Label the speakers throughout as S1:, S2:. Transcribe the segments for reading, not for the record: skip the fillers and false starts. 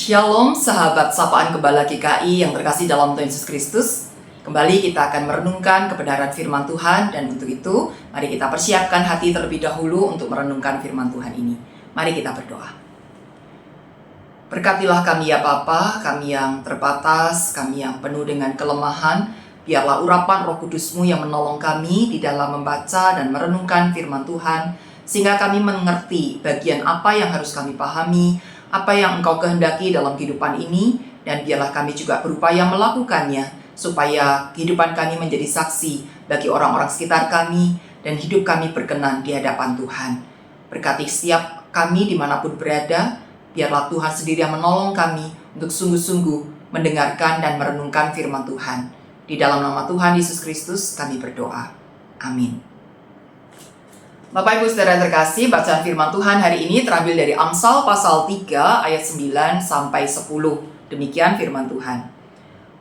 S1: Shalom sahabat sapaan Gembala GKI yang terkasih dalam Tuhan Yesus Kristus. Kembali kita akan merenungkan kebenaran firman Tuhan, dan untuk itu mari kita persiapkan hati terlebih dahulu untuk merenungkan firman Tuhan ini. Mari kita berdoa. Berkatilah kami ya Bapa, kami yang terbatas, kami yang penuh dengan kelemahan. Biarlah urapan Roh Kudus-Mu yang menolong kami di dalam membaca dan merenungkan firman Tuhan, sehingga kami mengerti bagian apa yang harus kami pahami, apa yang Engkau kehendaki dalam kehidupan ini, dan biarlah kami juga berupaya melakukannya, supaya kehidupan kami menjadi saksi bagi orang-orang sekitar kami, dan hidup kami berkenan di hadapan Tuhan. Berkati setiap kami dimanapun berada, biarlah Tuhan sendiri yang menolong kami untuk sungguh-sungguh mendengarkan dan merenungkan firman Tuhan. Di dalam nama Tuhan Yesus Kristus kami berdoa. Amin. Bapak Ibu Saudara terkasih, bacaan firman Tuhan hari ini terambil dari Amsal pasal 3 ayat 9 sampai 10. Demikian firman Tuhan.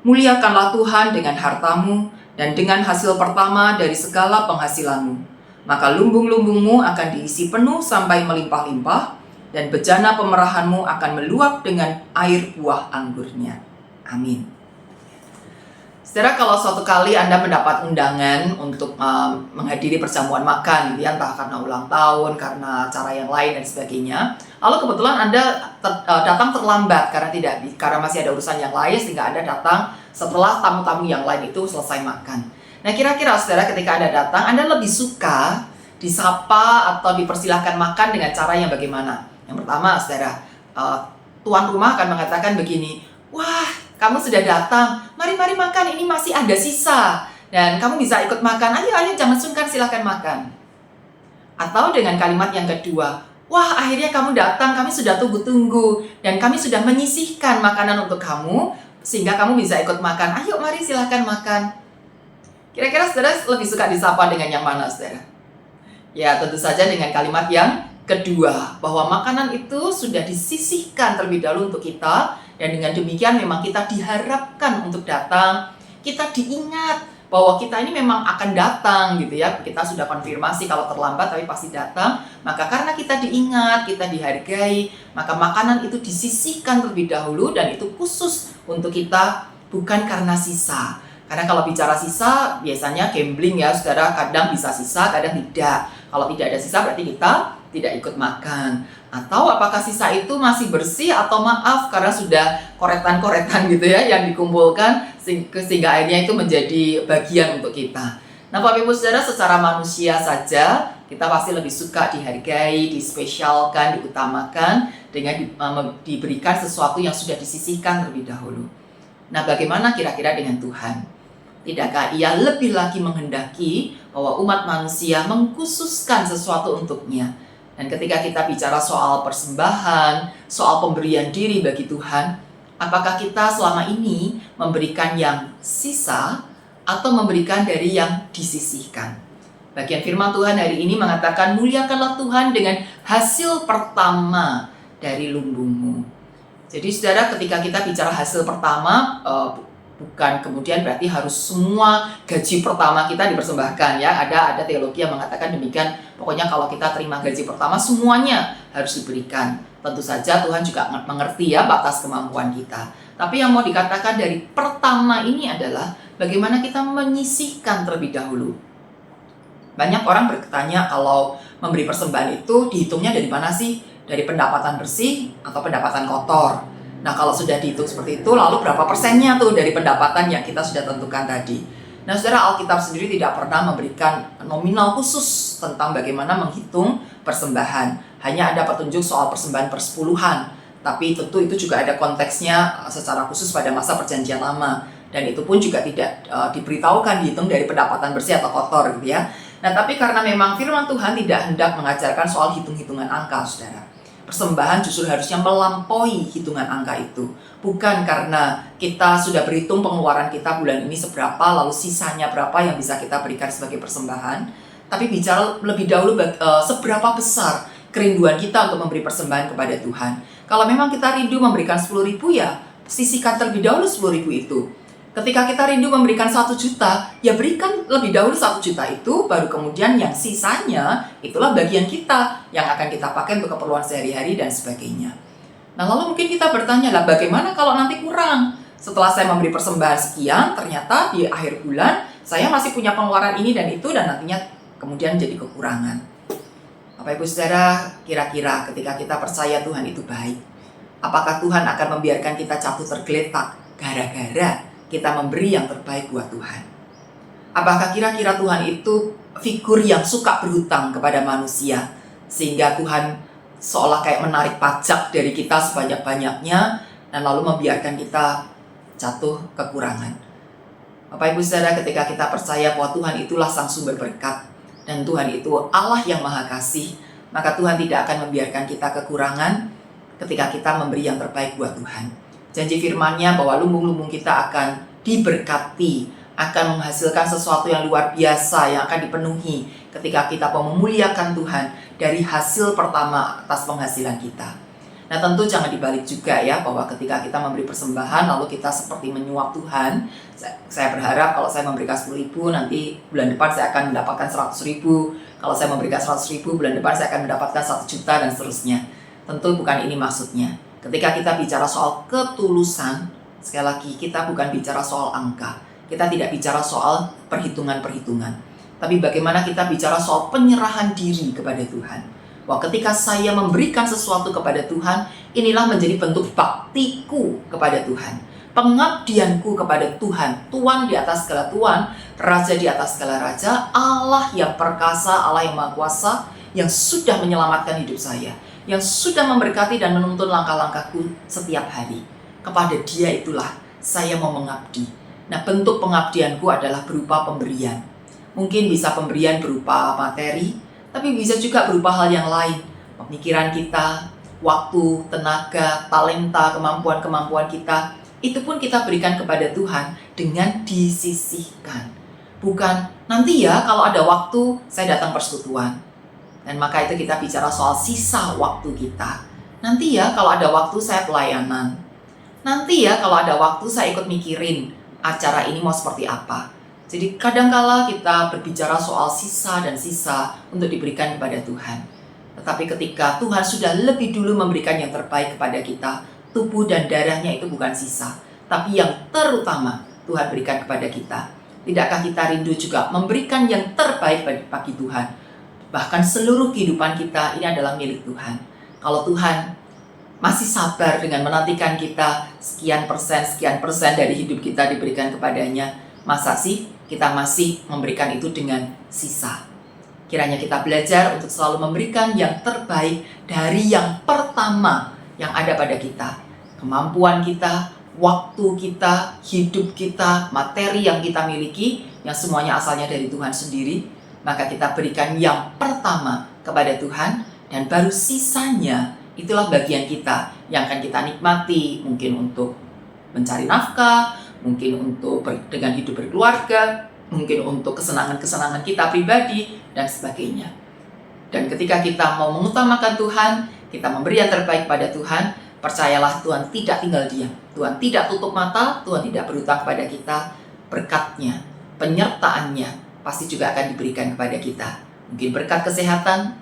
S1: Muliakanlah Tuhan dengan hartamu dan dengan hasil pertama dari segala penghasilanmu. Maka lumbung-lumbungmu akan diisi penuh sampai melimpah-limpah, dan bejana pemerahanmu akan meluap dengan air buah anggurnya. Amin. Saudara, kalau suatu kali Anda mendapat undangan untuk menghadiri perjamuan makan, ya, entah karena ulang tahun, karena acara yang lain dan sebagainya, lalu kebetulan Anda datang terlambat karena masih ada urusan yang lain, sehingga Anda datang setelah tamu-tamu yang lain itu selesai makan. Nah, kira-kira saudara, ketika Anda datang, Anda lebih suka disapa atau dipersilahkan makan dengan cara yang bagaimana? Yang pertama, saudara, tuan rumah akan mengatakan begini, "Wah, kamu sudah datang, mari makan, ini masih ada sisa, dan kamu bisa ikut makan, ayo jangan sungkan, silakan makan." Atau dengan kalimat yang kedua, "Wah, akhirnya kamu datang, kami sudah tunggu-tunggu, dan kami sudah menyisihkan makanan untuk kamu, sehingga kamu bisa ikut makan, ayo mari silakan makan." Kira-kira saudara lebih suka disapa dengan yang mana, saudara? Ya, tentu saja dengan kalimat yang kedua, bahwa makanan itu sudah disisihkan terlebih dahulu untuk kita, dan dengan demikian memang kita diharapkan untuk datang, kita diingat bahwa kita ini memang akan datang gitu ya. Kita sudah konfirmasi kalau terlambat tapi pasti datang. Maka karena kita diingat, kita dihargai, maka makanan itu disisihkan terlebih dahulu, dan itu khusus untuk kita, bukan karena sisa. Karena kalau bicara sisa, biasanya gambling ya saudara, kadang bisa sisa, kadang tidak. Kalau tidak ada sisa berarti kita tidak ikut makan. Atau apakah sisa itu masih bersih, atau maaf karena sudah koretan-koretan gitu ya yang dikumpulkan, sehingga akhirnya itu menjadi bagian untuk kita. Nah, Bapak Ibu Saudara, secara manusia saja kita pasti lebih suka dihargai, dispesialkan, diutamakan dengan diberikan sesuatu yang sudah disisihkan terlebih dahulu. Nah, bagaimana kira-kira dengan Tuhan? Tidakkah Ia lebih lagi menghendaki bahwa umat manusia mengkhususkan sesuatu untuknya? Dan ketika kita bicara soal persembahan, soal pemberian diri bagi Tuhan, apakah kita selama ini memberikan yang sisa atau memberikan dari yang disisihkan? Bagian firman Tuhan hari ini mengatakan, muliakanlah Tuhan dengan hasil pertama dari lumbungmu. Jadi saudara, ketika kita bicara hasil pertama, bukan kemudian berarti harus semua gaji pertama kita dipersembahkan ya. Ada teologi yang mengatakan demikian. Pokoknya kalau kita terima gaji pertama, semuanya harus diberikan. Tentu saja Tuhan juga mengerti ya batas kemampuan kita. Tapi yang mau dikatakan dari pertama ini adalah bagaimana kita menyisihkan terlebih dahulu. Banyak orang bertanya, kalau memberi persembahan itu dihitungnya dari mana sih? Dari pendapatan bersih atau pendapatan kotor? Nah, kalau sudah dihitung seperti itu, lalu berapa persennya tuh dari pendapatan yang kita sudah tentukan tadi? Nah, saudara, Alkitab sendiri tidak pernah memberikan nominal khusus tentang bagaimana menghitung persembahan. Hanya ada petunjuk soal persembahan persepuluhan. Tapi tentu itu juga ada konteksnya secara khusus pada masa perjanjian lama. Dan itu pun juga tidak diberitahukan dihitung dari pendapatan bersih atau kotor gitu ya. Nah, tapi karena memang firman Tuhan tidak hendak mengajarkan soal hitung-hitungan angka, saudara. Persembahan justru harusnya melampaui hitungan angka itu. Bukan karena kita sudah berhitung pengeluaran kita bulan ini seberapa, lalu sisanya berapa yang bisa kita berikan sebagai persembahan. Tapi bicara lebih dahulu seberapa besar kerinduan kita untuk memberi persembahan kepada Tuhan. Kalau memang kita rindu memberikan 10.000, ya sisihkan terlebih dahulu 10.000 itu. Ketika kita rindu memberikan 1 juta, ya berikan lebih dahulu 1 juta itu, baru kemudian yang sisanya itulah bagian kita yang akan kita pakai untuk keperluan sehari-hari dan sebagainya. Nah, lalu mungkin kita bertanya, lah bagaimana kalau nanti kurang? Setelah saya memberi persembahan sekian, ternyata di akhir bulan saya masih punya pengeluaran ini dan itu, dan nantinya kemudian jadi kekurangan. Bapak Ibu Saudara, kira-kira ketika kita percaya Tuhan itu baik, apakah Tuhan akan membiarkan kita jatuh tergeletak gara-gara kita memberi yang terbaik buat Tuhan? Apakah kira-kira Tuhan itu figur yang suka berhutang kepada manusia, sehingga Tuhan seolah kayak menarik pajak dari kita sebanyak-banyaknya dan lalu membiarkan kita jatuh kekurangan? Bapak Ibu Saudara, ketika kita percaya bahwa Tuhan itulah sang sumber berkat dan Tuhan itu Allah yang maha kasih, maka Tuhan tidak akan membiarkan kita kekurangan ketika kita memberi yang terbaik buat Tuhan. Janji firman-Nya bahwa lumbung-lumbung kita akan diberkati, akan menghasilkan sesuatu yang luar biasa yang akan dipenuhi ketika kita memuliakan Tuhan dari hasil pertama atas penghasilan kita. Nah, tentu jangan dibalik juga ya, bahwa ketika kita memberi persembahan lalu kita seperti menyuap Tuhan. Saya berharap kalau saya memberikan 10.000, nanti bulan depan saya akan mendapatkan 100.000. Kalau saya memberikan 100.000, bulan depan saya akan mendapatkan 1 juta dan seterusnya. Tentu bukan ini maksudnya. Ketika kita bicara soal ketulusan, sekali lagi kita bukan bicara soal angka. Kita tidak bicara soal perhitungan-perhitungan. Tapi bagaimana kita bicara soal penyerahan diri kepada Tuhan. Wah, ketika saya memberikan sesuatu kepada Tuhan, inilah menjadi bentuk baktiku kepada Tuhan. Pengabdianku kepada Tuhan. Tuhan di atas segala Tuhan, Raja di atas segala Raja, Allah yang perkasa, Allah yang maha kuasa, yang sudah menyelamatkan hidup saya, yang sudah memberkati dan menuntun langkah-langkahku setiap hari. Kepada Dia itulah saya mau mengabdi. Nah, bentuk pengabdianku adalah berupa pemberian. Mungkin bisa pemberian berupa materi, tapi bisa juga berupa hal yang lain. Pemikiran kita, waktu, tenaga, talenta, kemampuan-kemampuan kita, itu pun kita berikan kepada Tuhan dengan disisihkan. Bukan, nanti ya kalau ada waktu saya datang persekutuan. Dan maka itu kita bicara soal sisa waktu kita. Nanti ya kalau ada waktu saya pelayanan. Nanti ya kalau ada waktu saya ikut mikirin acara ini mau seperti apa. Jadi kadangkala kita berbicara soal sisa dan sisa untuk diberikan kepada Tuhan. Tetapi ketika Tuhan sudah lebih dulu memberikan yang terbaik kepada kita, tubuh dan darahnya itu bukan sisa, tapi yang terutama Tuhan berikan kepada kita. Tidakkah kita rindu juga memberikan yang terbaik bagi Tuhan? Bahkan seluruh kehidupan kita ini adalah milik Tuhan. Kalau Tuhan masih sabar dengan menantikan kita sekian persen dari hidup kita diberikan kepadanya, masa sih kita masih memberikan itu dengan sisa? Kiranya kita belajar untuk selalu memberikan yang terbaik dari yang pertama yang ada pada kita. Kemampuan kita, waktu kita, hidup kita, materi yang kita miliki, yang semuanya asalnya dari Tuhan sendiri, maka kita berikan yang pertama kepada Tuhan, dan baru sisanya itulah bagian kita yang akan kita nikmati, mungkin untuk mencari nafkah, mungkin untuk dengan hidup berkeluarga, mungkin untuk kesenangan-kesenangan kita pribadi, dan sebagainya. Dan ketika kita mau mengutamakan Tuhan, kita memberi yang terbaik pada Tuhan, percayalah Tuhan tidak tinggal diam. Tuhan tidak tutup mata, Tuhan tidak berhutang kepada kita. Berkatnya, penyertaannya pasti juga akan diberikan kepada kita. Mungkin berkat kesehatan,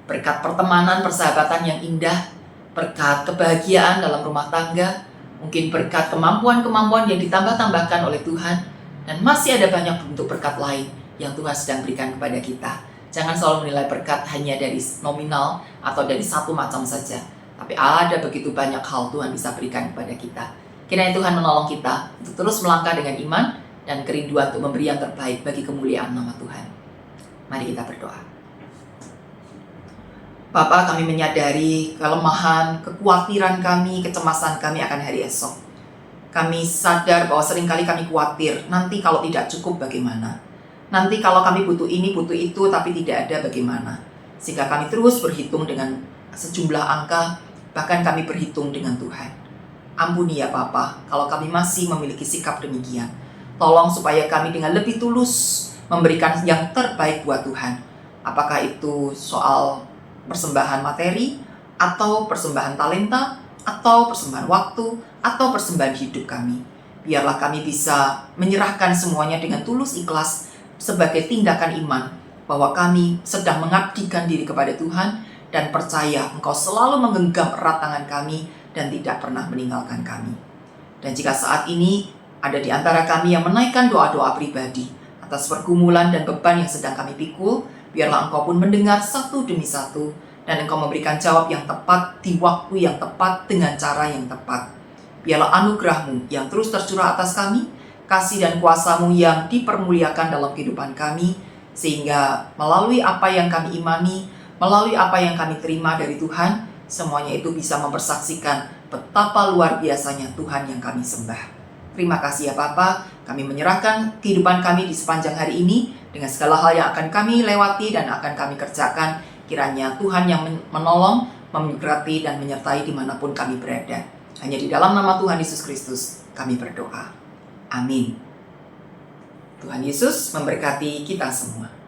S1: berkat pertemanan, persahabatan yang indah, berkat kebahagiaan dalam rumah tangga, mungkin berkat kemampuan-kemampuan yang ditambah-tambahkan oleh Tuhan, dan masih ada banyak bentuk berkat lain yang Tuhan sedang berikan kepada kita. Jangan selalu menilai berkat hanya dari nominal atau dari satu macam saja, tapi ada begitu banyak hal Tuhan bisa berikan kepada kita. Kiranya Tuhan menolong kita untuk terus melangkah dengan iman dan kerinduan untuk memberi yang terbaik bagi kemuliaan nama Tuhan. Mari kita berdoa. Bapa, kami menyadari kelemahan, kekhawatiran kami, kecemasan kami akan hari esok. Kami sadar bahwa seringkali kami khawatir, nanti kalau tidak cukup bagaimana? Nanti kalau kami butuh ini, butuh itu, tapi tidak ada bagaimana? Sehingga kami terus berhitung dengan sejumlah angka, bahkan kami berhitung dengan Tuhan. Ampuni ya Bapa, kalau kami masih memiliki sikap demikian. Tolong supaya kami dengan lebih tulus memberikan yang terbaik buat Tuhan. Apakah itu soal persembahan materi, atau persembahan talenta, atau persembahan waktu, atau persembahan hidup kami. Biarlah kami bisa menyerahkan semuanya dengan tulus ikhlas sebagai tindakan iman bahwa kami sedang mengabdikan diri kepada Tuhan dan percaya Engkau selalu menggenggam erat tangan kami dan tidak pernah meninggalkan kami. Dan jika saat ini ada di antara kami yang menaikkan doa-doa pribadi atas pergumulan dan beban yang sedang kami pikul, biarlah Engkau pun mendengar satu demi satu, dan Engkau memberikan jawab yang tepat di waktu yang tepat dengan cara yang tepat. Biarlah anugerah-Mu yang terus tercurah atas kami, kasih dan kuasa-Mu yang dipermuliakan dalam kehidupan kami, sehingga melalui apa yang kami imani, melalui apa yang kami terima dari Tuhan, semuanya itu bisa mempersaksikan betapa luar biasanya Tuhan yang kami sembah. Terima kasih ya Bapa, kami menyerahkan kehidupan kami di sepanjang hari ini dengan segala hal yang akan kami lewati dan akan kami kerjakan. Kiranya Tuhan yang menolong, memberkati dan menyertai dimanapun kami berada. Hanya di dalam nama Tuhan Yesus Kristus kami berdoa. Amin. Tuhan Yesus memberkati kita semua.